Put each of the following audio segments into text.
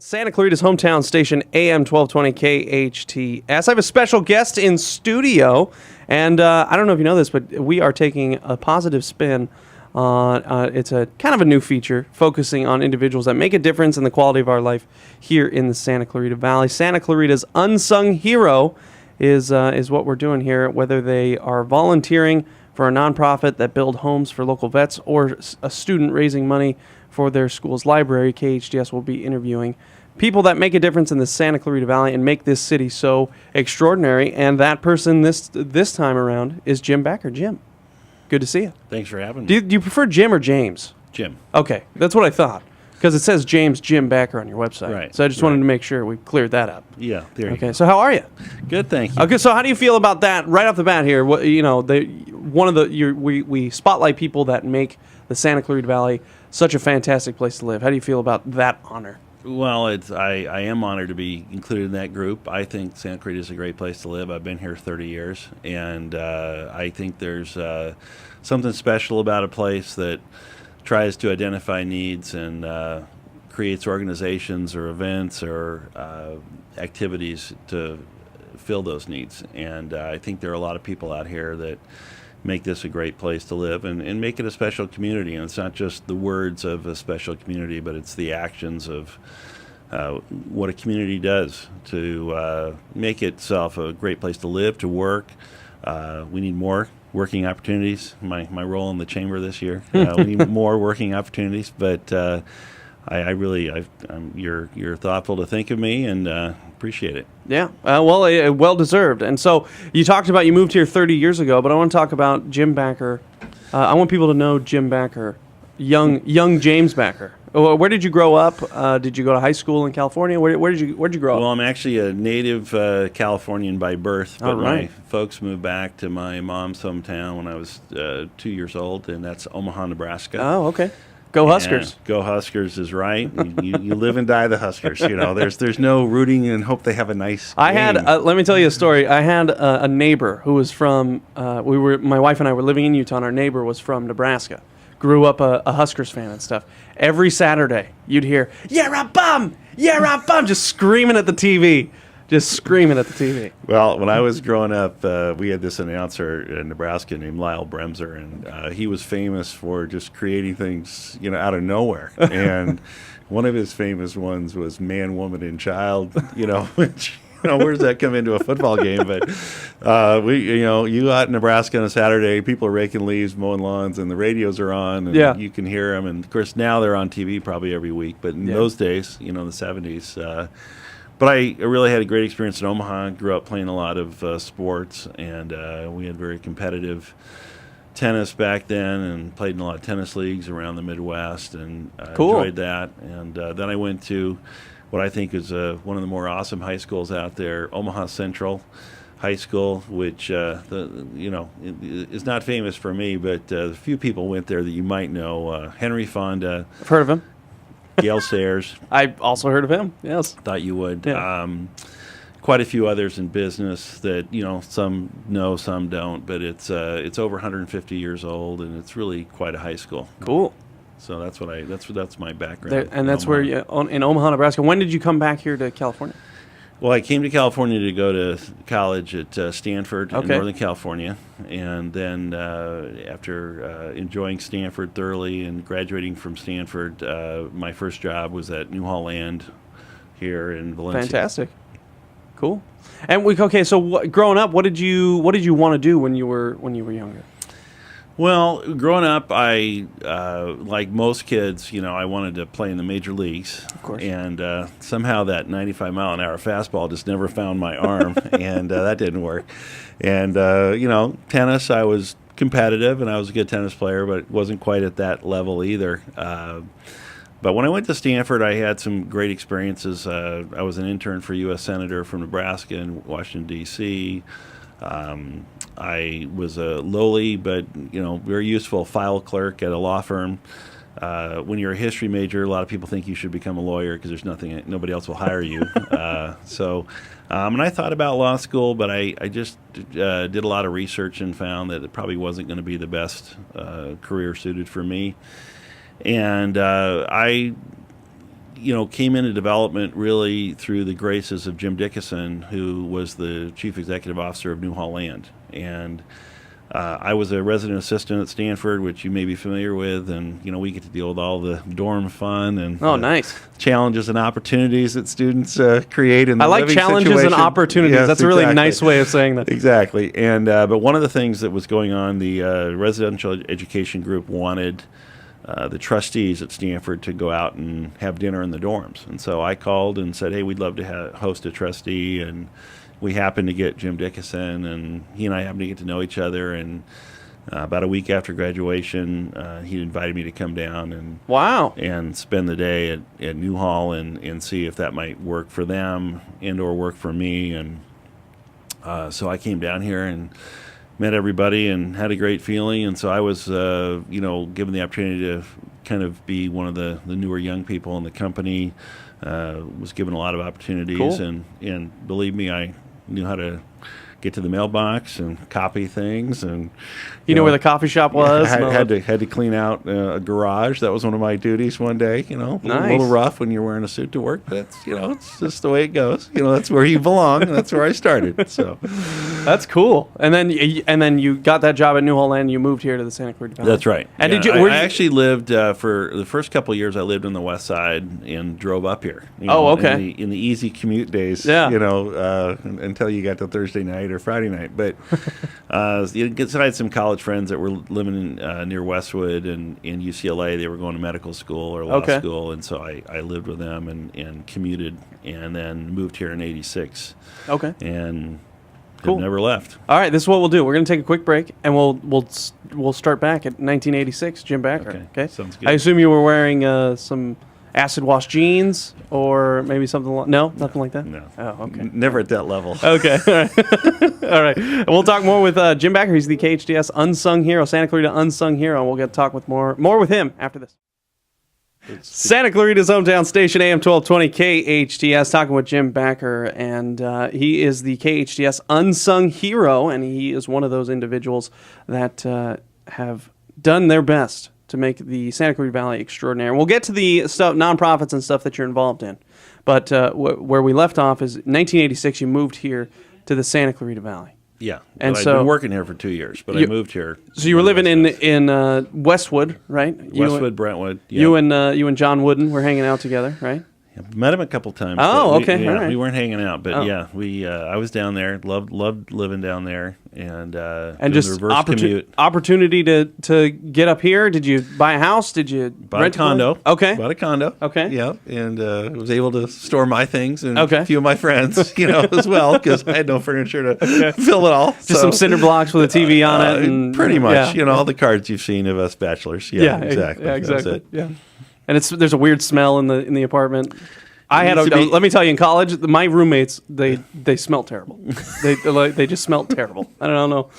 Santa Clarita's hometown station, AM 1220 KHTS. I have a special guest in studio, and I don't know if you know this, but we are taking a positive spin on, it's a kind of a new feature focusing on individuals that make a difference in the quality of our life here in the Santa Clarita Valley. Santa Clarita's Unsung Hero is what we're doing here, whether they are volunteering for a nonprofit that build homes for local vets or a student raising money for their school's library. KHTS will be interviewing people that make a difference in the Santa Clarita Valley and make this city so extraordinary. And that person this time around is Jim Backer. Jim, good to see you. Thanks for having me. Do you prefer Jim or James? Jim. Okay, that's what I thought, because it says Jim Backer on your website. Right. So I just wanted to make sure we cleared that up. Yeah, there you go. Okay, so how are you? Good, thank you. Okay, so how do you feel about that right off the bat here? What, we spotlight people that make the Santa Clarita Valley such a fantastic place to live. How do you feel about that honor? Well, I am honored to be included in that group. I think Santa Clarita is a great place to live. I've been here 30 years, and I think there's something special about a place that tries to identify needs and creates organizations or events or activities to fill those needs. And I think there are a lot of people out here that make this a great place to live and make it a special community. And it's not just the words of a special community, but it's the actions of what a community does to make itself a great place to live, to work. We need more working opportunities. My role in the chamber this year, we need more working opportunities. But you're thoughtful to think of me, and appreciate it. Yeah, well deserved. And so you talked about you moved here 30 years ago, but I want to talk about Jim Backer. I want people to know Jim Backer, young James Backer. Where did you grow up? Did you go to high school in California? Where'd you grow up? Well, I'm actually a native Californian by birth, but my folks moved back to my mom's hometown when I was 2 years old, and that's Omaha, Nebraska. Oh, okay. Go Huskers. Go Huskers is right. You live and die the Huskers. You know, there's no rooting and hope they have a nice game. Let me tell you a story. I had a neighbor who was from, my wife and I were living in Utah, and our neighbor was from Nebraska. Grew up a Huskers fan and stuff. Every Saturday, you'd hear, "You're a bum! You're a bum!" just screaming at the TV. Well, when I was growing up, we had this announcer in Nebraska named Lyle Bremser, and he was famous for just creating things, out of nowhere. And one of his famous ones was "Man, Woman, and Child," which. Where does that come into a football game? But you out in Nebraska on a Saturday, people are raking leaves, mowing lawns, and the radios are on, and you can hear them. And of course, now they're on TV probably every week. But in those days, in the '70s. But I really had a great experience in Omaha. Grew up playing a lot of sports, and we had very competitive tennis back then, and played in a lot of tennis leagues around the Midwest, and enjoyed that. And then I went to what I think is one of the more awesome high schools out there, Omaha Central High School, which is not famous for me, but a few people went there that you might know. Henry Fonda. I've heard of him. Gail Sayers. I also heard of him, yes. Thought you would. Yeah. Quite a few others in business that, some know, some don't, but it's over 150 years old, and it's really quite a high school. Cool. So that's my background. And that's where in Omaha, Nebraska. When did you come back here to California? Well, I came to California to go to college at Stanford in Northern California, and then after enjoying Stanford thoroughly and graduating from Stanford, my first job was at New Holland here in Valencia. Fantastic, cool. And so growing up, what did you want to do when you were younger? Well, growing up, I, like most kids, I wanted to play in the major leagues. Of course. And somehow that 95-mile-an-hour fastball just never found my arm, and that didn't work. And, tennis, I was competitive, and I was a good tennis player, but wasn't quite at that level either. But when I went to Stanford, I had some great experiences. I was an intern for U.S. Senator from Nebraska in Washington, D.C., I was a lowly but very useful file clerk at a law firm. When you're a history major, a lot of people think you should become a lawyer because there's nobody else will hire you. And I thought about law school, but I just did a lot of research and found that it probably wasn't going to be the best career suited for me. And I came into development really through the graces of Jim Dickinson, who was the chief executive officer of Newhall Land. And I was a resident assistant at Stanford, which you may be familiar with, and we get to deal with all the dorm fun and nice challenges and opportunities that students create in the I like living challenges situation. and opportunities. Yes, That's a really nice way of saying that. Exactly. And but one of the things that was going on, the residential education group wanted the trustees at Stanford to go out and have dinner in the dorms. And so I called and said, hey, we'd love to host a trustee. And we happened to get Jim Dickinson, and he and I happened to get to know each other. And about a week after graduation, he invited me to come down and spend the day at Newhall and see if that might work for them and or work for me. And so I came down here and met everybody and had a great feeling. And so I was, given the opportunity to kind of be one of the newer young people in the company, was given a lot of opportunities. Cool. And believe me, I knew how to get to the mailbox and copy things, and you know where the coffee shop was. Had to clean out a garage. That was one of my duties one day. Nice. A little rough when you're wearing a suit to work, but that's it's just the way it goes. That's where you belong, and that's where I started. So that's cool. And then you got that job at Newhall Land. And you moved here to the Santa Clarita Valley. That's right. And I actually lived for the first couple of years. I lived on the west side and drove up here. Okay. In the easy commute days. Yeah. Until you got to Thursday night or Friday night. But I had some college friends that were living near Westwood and in UCLA. They were going to medical school or law school, and so I lived with them and commuted, and then moved here in '86. Okay. And cool. Never left. All right, this is what we'll do. We're going to take a quick break, and we'll start back at 1986. Jim Backer. Okay. Sounds good. I assume you were wearing some acid wash jeans or maybe something nothing like that? No. Oh, okay. Never at that level. Okay. All right. All right. We'll talk more with Jim Backer. He's the KHTS Unsung Hero, Santa Clarita Unsung Hero. We'll get to talk with more with him after this. Santa Clarita's hometown station, AM 1220 KHTS, talking with Jim Backer, and he is the KHTS Unsung Hero, and he is one of those individuals that have done their best to make the Santa Clarita Valley extraordinary. And we'll get to the stuff, nonprofits and stuff that you're involved in. But where we left off is 1986, you moved here to the Santa Clarita Valley. Yeah, and I've been working here for 2 years, but I moved here. So you were living in Westwood, right? Westwood, Brentwood. Yep. You and John Wooden were hanging out together, right? Met him a couple times. Oh, okay. All right. We weren't hanging out, but I was down there. Loved living down there, and just the reverse commute. Opportunity to get up here. Did you buy a house? Did you rent a condo? Okay, bought a condo. Okay, yeah, and was able to store my things and a few of my friends, as well, because I had no furniture to fill it all. Just some cinder blocks with a TV on it, and pretty much, all the cards you've seen of us bachelors. Yeah, exactly. Yeah, exactly. Yeah. And there's a weird smell in the apartment. Let me tell you, in college, my roommates they smelled terrible. they just smelled terrible. I don't know.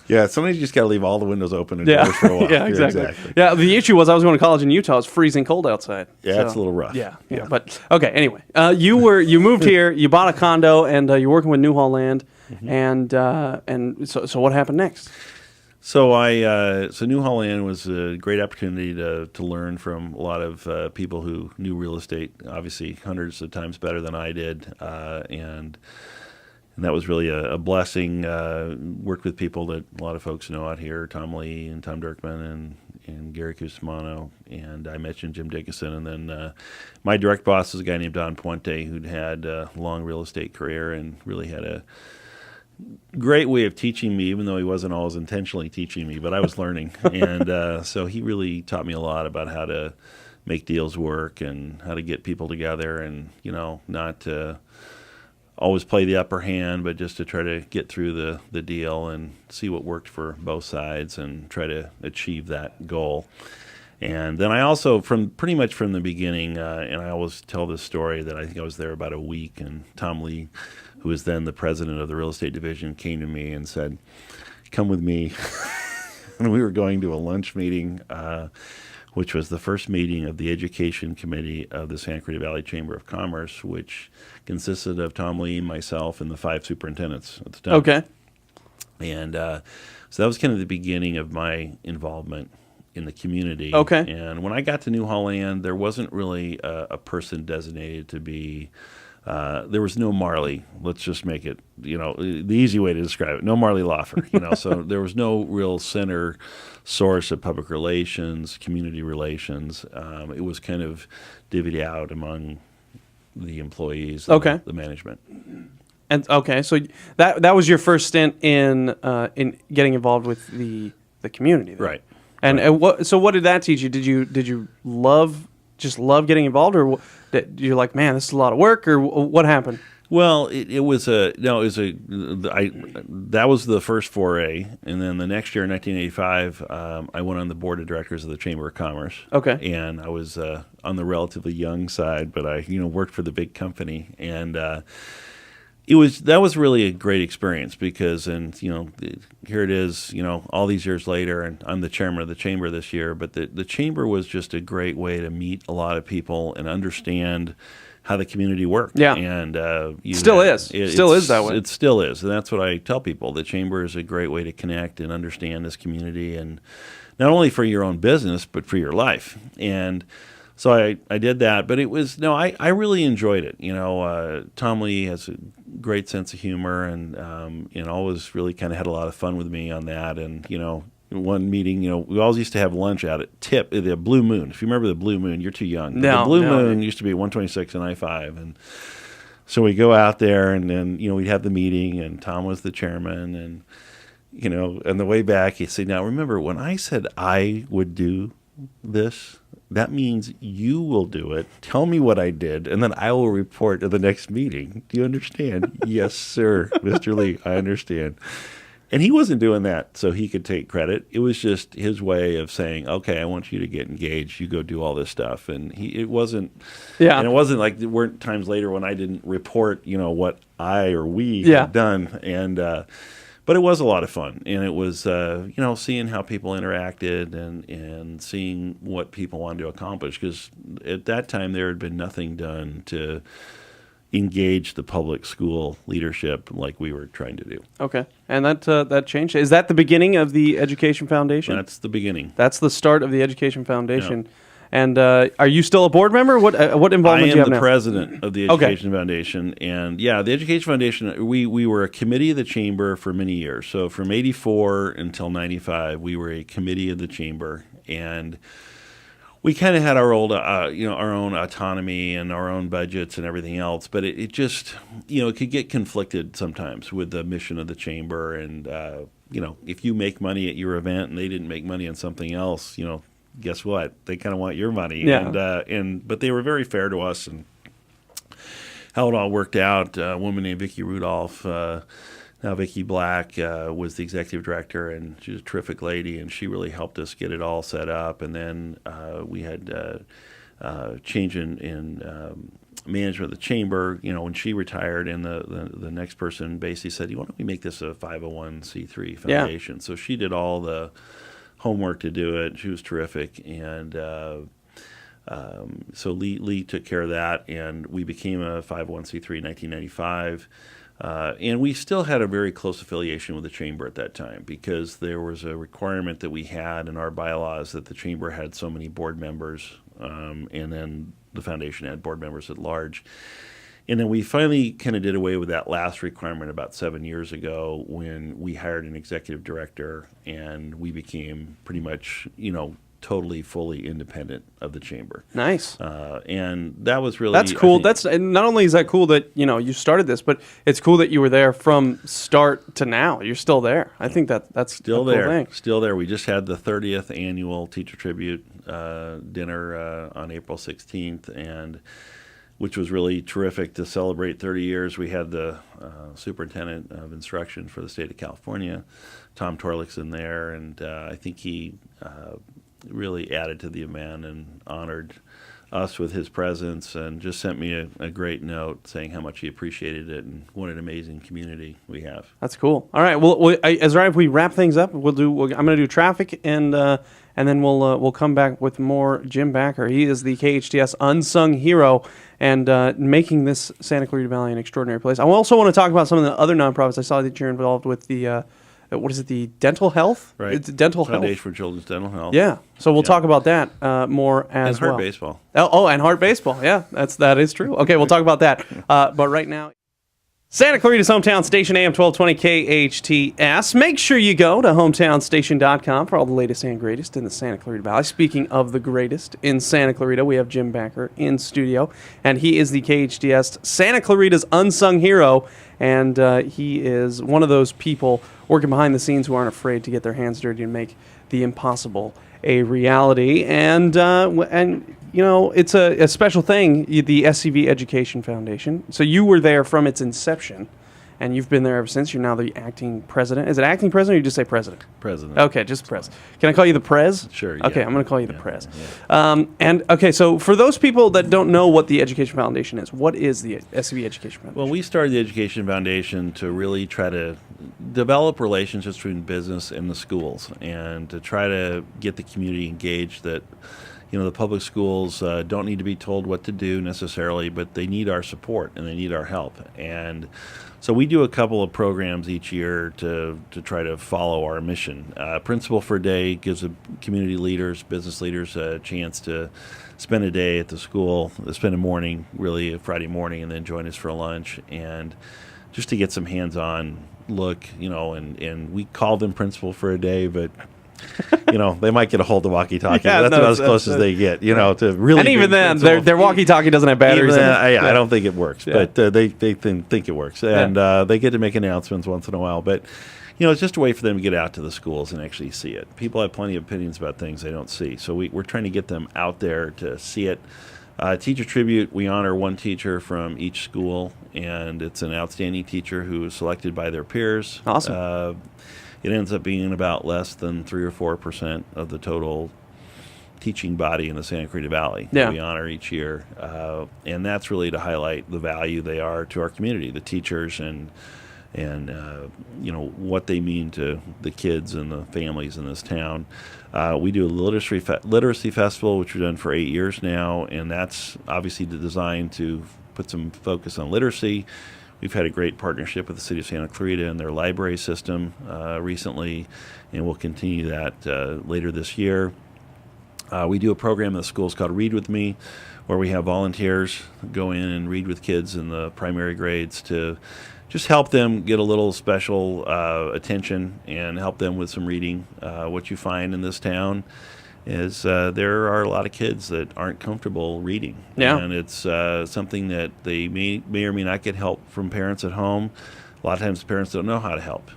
Yeah. Sometimes you just got to leave all the windows open and doors for a while. Yeah, exactly. Yeah, the issue was I was going to college in Utah. It was freezing cold outside. Yeah, it's a little rough. Yeah. But okay. Anyway, you moved here. You bought a condo, and you're working with Newhall Land, and so what happened next? So Newhall Land was a great opportunity to learn from a lot of people who knew real estate, obviously hundreds of times better than I did, and that was really a blessing. Worked with people that a lot of folks know out here, Tom Lee and Tom Dirkman and Gary Cusimano, and I mentioned Jim Dickinson, and then my direct boss is a guy named Don Puente, who'd had a long real estate career and really had a great way of teaching me, even though he wasn't always intentionally teaching me, but I was learning. And so he really taught me a lot about how to make deals work and how to get people together and, not to always play the upper hand, but just to try to get through the deal and see what worked for both sides and try to achieve that goal. And then I also, pretty much from the beginning, and I always tell this story that I think I was there about a week, and Tom Lee, who was then the president of the real estate division, came to me and said, "Come with me." And we were going to a lunch meeting, which was the first meeting of the education committee of the Santa Clarita Valley Chamber of Commerce, which consisted of Tom Lee, myself, and the 5 superintendents at the time. Okay. And so that was kind of the beginning of my involvement in the community. Okay. And when I got to New Holland, there wasn't really a person designated to be. There was no Marley. Let's just make it, the easy way to describe it. No Marley Loffer, So there was no real center source of public relations, community relations. It was kind of divvied out among the employees, and Okay. the management. And okay, so that was your first stint in getting involved with the community, then. Right. And what did that teach you? Did you love getting involved, or you're like, man, this is a lot of work, or what happened? Well, that was the first foray, and then the next year in 1985, I went on the board of directors of the Chamber of Commerce. Okay. And I was on the relatively young side, but I worked for the big company, and that was really a great experience because, here it is, all these years later, and I'm the chairman of the chamber this year. But the chamber was just a great way to meet a lot of people and understand how the community worked. Yeah, and still is that way. It still is, and that's what I tell people. The chamber is a great way to connect and understand this community, and not only for your own business but for your life. And so I did that, but it was I really enjoyed it. Tom Lee has a great sense of humor, and always really kind of had a lot of fun with me on that. And one meeting, we always used to have lunch out at the Blue Moon. If you remember the Blue Moon, you're too young. But the Blue Moon used to be 126 and I-5, and so we go out there, and then we'd have the meeting, and Tom was the chairman, and on the way back he'd say, "Now remember, when I said I would do this, that means you will do it. Tell me what I did, and then I will report at the next meeting. Do you understand?" "Yes, sir, Mr. Lee, I understand." And he wasn't doing that so he could take credit. It was just his way of saying, "Okay, I want you to get engaged. You go do all this stuff." And it wasn't like there weren't times later when I didn't report, what I or we had done. And but it was a lot of fun, and it was seeing how people interacted and seeing what people wanted to accomplish, because at that time there had been nothing done to engage the public school leadership like we were trying to do. Okay, and that changed. Is that the beginning of the Education Foundation? That's the beginning. That's the start of the Education Foundation. Yeah. And are you still a board member? What involvement do you have now? I am the president of the Education Foundation, and the Education Foundation. We were a committee of the chamber for many years. So from '84 until '95, we were a committee of the chamber, and we kind of had our own autonomy and our own budgets and everything else. But it just it could get conflicted sometimes with the mission of the chamber, and if you make money at your event and they didn't make money on something else, guess what? They kind of want your money. Yeah. But they were very fair to us, and how it all worked out. A woman named Vicki Rudolph, now Vicki Black, was the executive director, and she was a terrific lady, and she really helped us get it all set up. And then we had change in management of the chamber. When she retired, and the next person basically said, "Why don't we make this a 501c3 foundation?" Yeah. So she did all the homework to do it. She was terrific, and so Lee took care of that, and we became a 501c3 in 1995. And we still had a very close affiliation with the chamber at that time, because there was a requirement that we had in our bylaws that the chamber had so many board members, and then the foundation had board members at large. And then we finally kind of did away with that last requirement about 7 years ago, when we hired an executive director, and we became pretty much, totally, fully independent of the chamber. Nice. And that was really... That's cool. And not only is that cool that, you started this, but it's cool that you were there from start to now. You're still there. I think that's still a cool there. thing. Still there. We just had the 30th annual Teacher Tribute dinner on April 16th, and which was really terrific to celebrate 30 years. We had the superintendent of instruction for the state of California, Tom Torlickson, there, and I think he really added to the event and honored us with his presence, and just sent me a great note saying how much he appreciated it and what an amazing community we have. That's cool. All right. Well, is it all right if we wrap things up? I'm going to do traffic, and then we'll come back with more Jim Backer. He is the KHTS Unsung Hero, and making this Santa Clarita Valley an extraordinary place. I also want to talk about some of the other nonprofits. I saw that you're involved with the what is it? The dental health, Right. It's dental Foundation health. for Children's Dental Health. Yeah. So we'll Yeah. talk about that more as And heart well. baseball. And heart baseball. Yeah, that is true. Okay, we'll talk about that. But right now, Santa Clarita's hometown station, AM 1220 KHTS. Make sure you go to hometownstation.com for all the latest and greatest in the Santa Clarita Valley. Speaking of the greatest in Santa Clarita, we have Jim Backer in studio, and he is the KHTS Santa Clarita's unsung hero, and he is one of those people working behind the scenes who aren't afraid to get their hands dirty and make the impossible a reality. And you know, it's a special thing, the SCV Education Foundation. So you were there from its inception, and you've been there ever since. You're now the acting president. Is it acting president, or you just say president? President. Okay, just Prez. Can I call you the Prez? Sure. Okay, yeah. I'm going to call you the Yeah, Prez. yeah. And okay, so for those people that don't know what the Education Foundation is, what is the SCV Education Foundation? Well, we started the Education Foundation to really try to develop relationships between business and the schools, and to try to get the community engaged that, you know, the public schools don't need to be told what to do necessarily, but they need our support and they need our help. And so we do a couple of programs each year to try to follow our mission. Principal for a Day gives the community leaders, business leaders, a chance to spend a day at the school, spend a morning, really a Friday morning, and then join us for lunch, and just to get some hands-on look, you know, and we call them Principal for a Day, but you know, they might get a hold of walkie-talkie. Yeah, that's no, about as close as they get, you know, to really. And even big then, principal. their walkie-talkie doesn't have batteries Even in it. then, I don't think it works, Yeah. but they think it works, and they get to make announcements once in a while. But you know, it's just a way for them to get out to the schools and actually see it. People have plenty of opinions about things they don't see, so we're trying to get them out there to see it. Teacher tribute, we honor one teacher from each school, and it's an outstanding teacher who is selected by their peers. Awesome. It ends up being about less than 3 or 4% of the total teaching body in the Santa Clarita Valley that we honor each year. And that's really to highlight the value they are to our community, the teachers, and you know, what they mean to the kids and the families in this town. We do a literacy festival, which we've done for 8 years now, and that's obviously designed to put some focus on literacy. We've had a great partnership with the City of Santa Clarita and their library system recently, and we'll continue that later this year. We do a program in the schools called Read With Me, where we have volunteers go in and read with kids in the primary grades to just help them get a little special attention and help them with some reading. What you find in this town is there are a lot of kids that aren't comfortable reading. Yeah. And it's something that they may or may not get help from parents at home. A lot of times parents don't know how to help.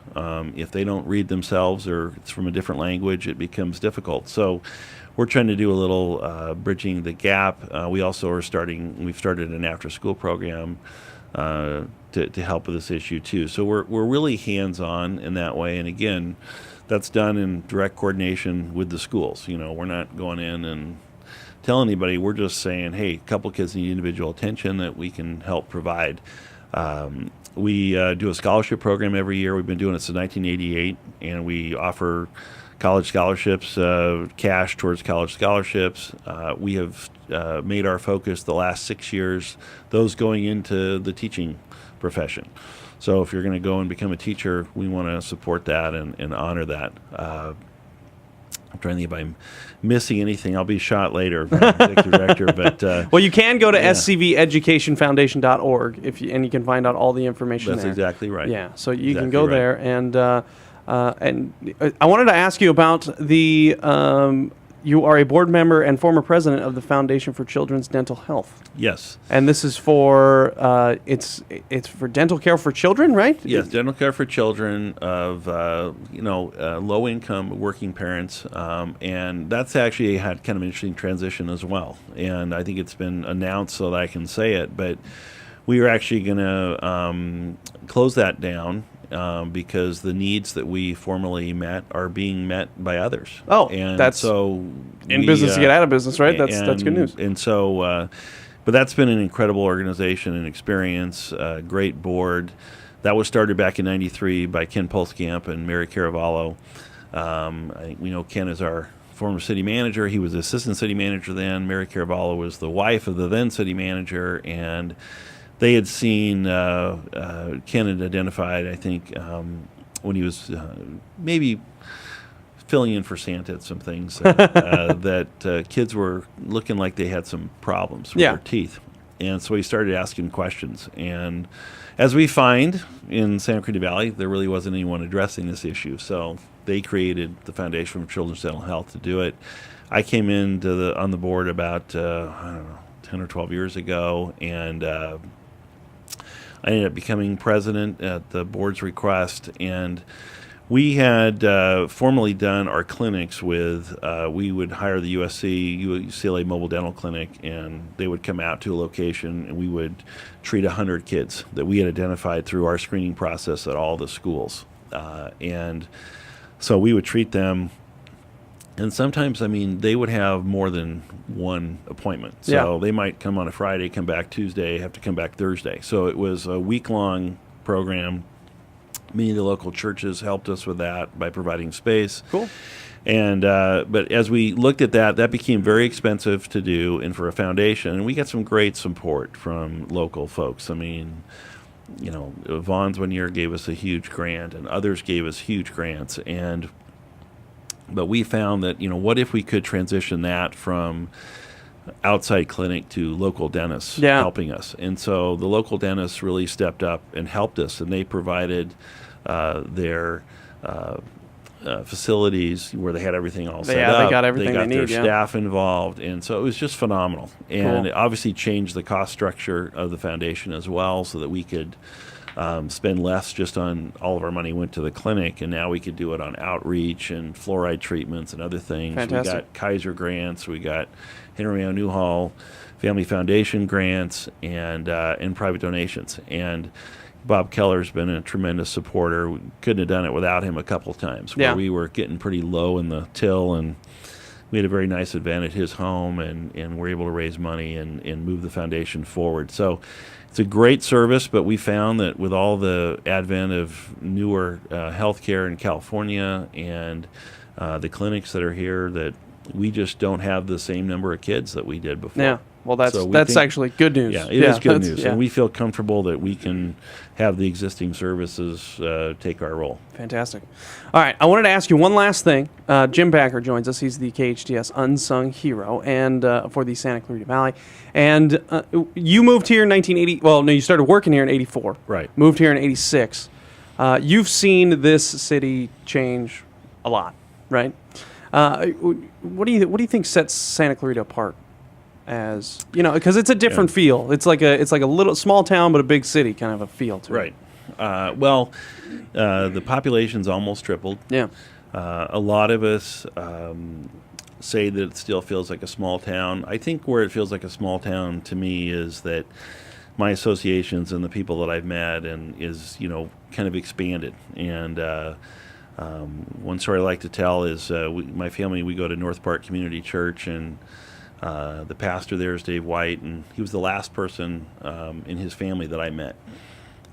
If they don't read themselves or it's from a different language, it becomes difficult. So we're trying to do a little bridging the gap. We've started an after-school program to help with this issue too. So we're really hands-on in that way. And again, that's done in direct coordination with the schools. You know, we're not going in and telling anybody. We're just saying, hey, a couple kids need individual attention that we can help provide. We do a scholarship program every year. We've been doing it since 1988, and we offer college scholarships, cash towards college scholarships. We have made our focus the last 6 years those going into the teaching profession. So if you're going to go and become a teacher, we want to support that and honor that. I'm trying to think if I'm missing anything. I'll be shot later, executive director. But well, you can go to scveducationfoundation.org and you can find out all the information that's there. exactly right. Yeah, so you can Exactly go right. there, and I wanted to ask you about the. You are a board member and former president of the Foundation for Children's Dental Health, Yes. and this is for it's for dental care for children, right? Yes, dental care for children of low-income working parents, and that's actually had kind of an interesting transition as well. And I think it's been announced so that I can say it, but we are actually going to close that down. Because the needs that we formerly met are being met by others. Oh, and that's so in business to get out of business, right? That's good news. And so, but that's been an incredible organization and experience. Great board. That was started back in '93 by Ken Pulskamp and Mary Caravallo. We know Ken is our former city manager. He was assistant city manager then. Mary Caravallo was the wife of the then city manager, and they had seen, Ken had identified, I think, when he was maybe filling in for Santa at some things, that kids were looking like they had some problems with their teeth. And so he started asking questions. And as we find in Santa Clarita Valley, there really wasn't anyone addressing this issue. So they created the Foundation for Children's Dental Health to do it. I came on the board about, 10 or 12 years ago, and I ended up becoming president at the board's request. And we had formerly done our clinics with, we would hire the UCLA Mobile Dental Clinic, and they would come out to a location, and we would treat 100 kids that we had identified through our screening process at all the schools. And so we would treat them, and sometimes, they would have more than one appointment. So they might come on a Friday, come back Tuesday, have to come back Thursday. So it was a week-long program. Many of the local churches helped us with that by providing space. Cool. And but as we looked at that became very expensive to do, and for a foundation. And we got some great support from local folks. Vaughn's one year gave us a huge grant, and others gave us huge grants. But we found that, what if we could transition that from outside clinic to local dentists helping us. And so the local dentists really stepped up and helped us, and they provided their facilities where they had everything all set up. They got everything they got they their need, staff involved, and so it was just phenomenal. And it obviously changed the cost structure of the foundation as well, so that we could spend less just on, all of our money went to the clinic, and now we could do it on outreach and fluoride treatments and other things. Fantastic. We got Kaiser grants, we got Henry O. Newhall Family Foundation grants, and private donations. And Bob Keller's been a tremendous supporter. We couldn't have done it without him a couple of times, where we were getting pretty low in the till, and we had a very nice event at his home, and were able to raise money and move the foundation forward. So it's a great service, but we found that with all the advent of newer healthcare in California and the clinics that are here, that we just don't have the same number of kids that we did before. Yeah. Well, that's actually good news. Yeah, it is good news. And we feel comfortable that we can have the existing services take our role. Fantastic. All right, I wanted to ask you one last thing. Jim Backer joins us. He's the KHTS Unsung Hero and for the Santa Clarita Valley. And you moved here in 1980. Well, no, you started working here in 84. Right. Moved here in 86. You've seen this city change a lot, right? What do you think sets Santa Clarita apart? As because it's a different feel. It's like a little small town but a big city kind of a feel to it. Right. The population's almost tripled. Yeah. A lot of us say that it still feels like a small town. I think where it feels like a small town to me is that my associations and the people that I've met is kind of expanded. And one story I like to tell is my family, we go to North Park Community Church, and the pastor there is Dave White, and he was the last person in his family that I met.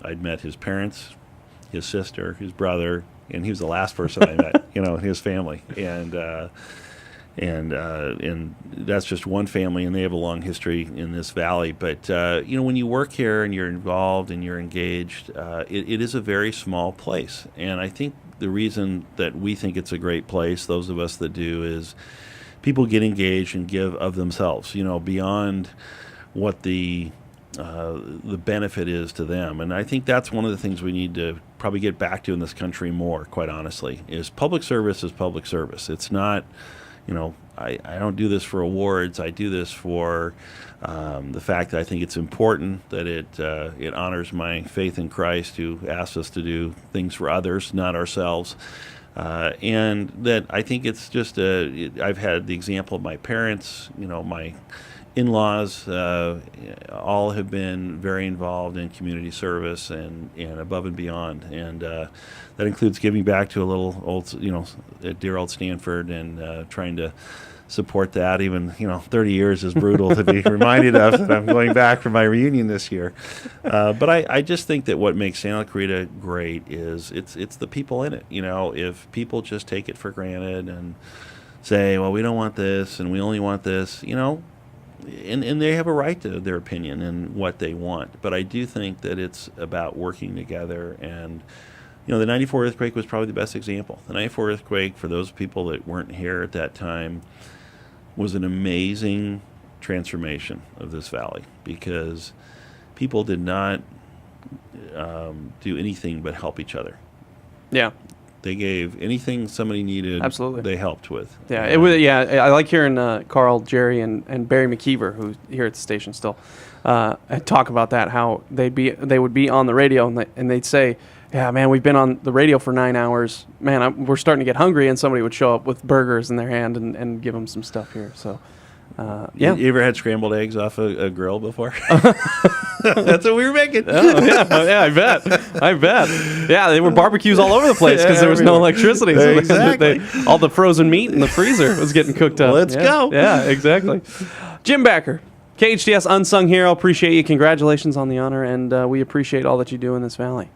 I'd met his parents, his sister, his brother, and he was the last person I met, in his family. And that's just one family, and they have a long history in this valley. But when you work here and you're involved and you're engaged, it is a very small place. And I think the reason that we think it's a great place, those of us that do, is people get engaged and give of themselves, beyond what the benefit is to them. And I think that's one of the things we need to probably get back to in this country more, quite honestly, is public service is public service. It's not, I don't do this for awards. I do this for the fact that I think it's important that it honors my faith in Christ, who asked us to do things for others, not ourselves. And that I think it's just I've had the example of my parents, my in-laws, all have been very involved in community service and above and beyond. And that includes giving back to a little old, at dear old Stanford, and trying to support that. Even 30 years is brutal to be reminded of that I'm going back for my reunion this year. But I just think that what makes Santa Clarita great is it's the people in it. If people just take it for granted and say, well, we don't want this and we only want this, and they have a right to their opinion and what they want. But I do think that it's about working together and The 94 earthquake was probably the best example. The 94 earthquake, for those people that weren't here at that time, was an amazing transformation of this valley because people did not do anything but help each other. Yeah. They gave anything somebody needed. Absolutely. They helped with. Yeah, it was. Yeah, I like hearing Carl, Jerry, and Barry McKeever, who's here at the station still, talk about that. How they would be on the radio and they'd say, "Yeah, man, we've been on the radio for 9 hours. Man, we're starting to get hungry," and somebody would show up with burgers in their hand and give them some stuff here. So. Yeah. You ever had scrambled eggs off a grill before? That's what we were making. Oh, yeah, I bet. Yeah, they were barbecues all over the place because there was no electricity. So Exactly. all the frozen meat in the freezer was getting cooked up. Let's go. Yeah, exactly. Jim Backer, KHTS Unsung Hero. Appreciate you. Congratulations on the honor, and we appreciate all that you do in this valley.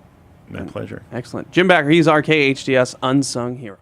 My pleasure. Excellent. Jim Backer, he's our KHTS Unsung Hero.